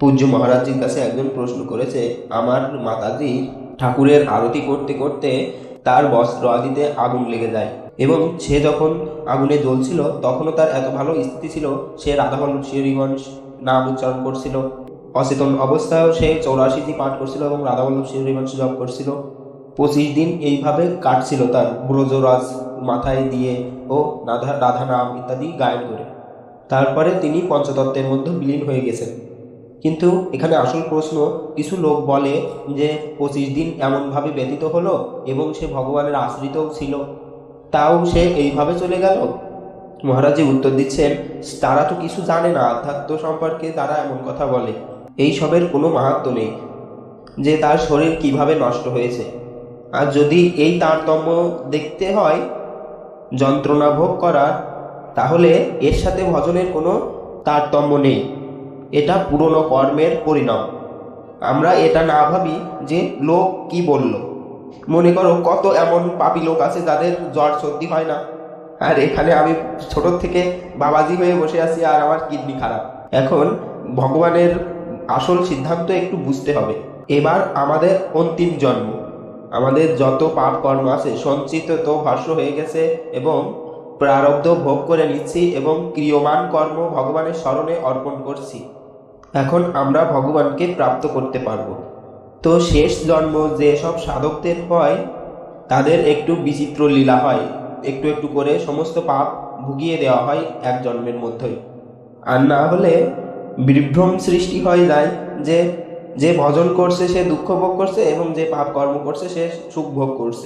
পূজ্য মহারাজজির কাছে একজন প্রশ্ন করেছে, আমার মাতাজি ঠাকুরের আরতি করতে করতে তার বস্ত্র আদিতে আগুন লেগে যায়, এবং সে যখন আগুনে জ্বলছিল তখনও তার এত ভালো স্থিতি ছিল, সে রাধাবল্লভ শিহরিবংশ নাম উচ্চারণ করছিল, অচেতন অবস্থায়ও সে 84টি পাঠ করছিল এবং রাধাবল্লভ শিহরিবংশ জপ করছিল। 25 দিন এইভাবে কাটছিল তার ব্রজরাজ মাথায় দিয়ে ও রাধা রাধা নাম ইত্যাদি গায়ন করে। তারপরে তিনি পঞ্চতত্ত্বের মধ্যে বিলীন হয়ে গেছেন। কিন্তু এখানে আসল প্রশ্ন, কিছু লোক বলে যে 25 দিন এমনভাবে ব্যতীত হলো এবং সে ভগবানের আশ্রিতও ছিল, তাও সে এইভাবে চলে গেল। মহারাজজি উত্তর দিচ্ছেন, তারা তো কিছু জানে না আধ্যাত্ম সম্পর্কে, তারা এমন কথা বলে। এই সবের কোনো মাহাত্ম্য নেই যে তার শরীর কিভাবে নষ্ট হয়েছে। আর যদি এই তারতম্য দেখতে হয় যন্ত্রণা ভোগ করার, তাহলে এর সাথে ভজনের কোনো তারতম্য নেই। এটা পুরনো কর্মের পরিণাম। আমরা এটা না ভাবি যে লোক কি বলল। মনে করো কত এমন পাপী লোক আছে যাদের জ্বর সর্দি হয় না, আর এখানে আমি ছোট থেকে বাবাজি হয়ে বসে আছি আর আমার কিডনি খারাপ। এখন ভগবানের আসল সিদ্ধান্ত একটু বুঝতে হবে। এবার আমাদের অন্তিম জন্ম, আমাদের যত পাপ কর্ম আছে সঞ্চিত তো ভস্ম হয়ে গেছে এবং প্রারব্ধ ভোগ করে নিচ্ছি এবং ক্রিয়মান কর্ম ভগবানের স্মরণে অর্পণ করছি। এখন আমরা ভগবানকে প্রাপ্ত করতে পারবো। তো শেষ জন্ম যে সব সাধকদের হয় তাদের একটু বিচিত্র লীলা হয়, একটু একটু করে সমস্ত পাপ ভুগিয়ে দেওয়া হয় এক জন্মের মধ্যেই। আর না হলে বিভ্রম সৃষ্টি হয়ে যায় যে যে ভজন করছে সে দুঃখ ভোগ করছে এবং যে পাপ কর্ম করছে সে সুখ ভোগ করছে।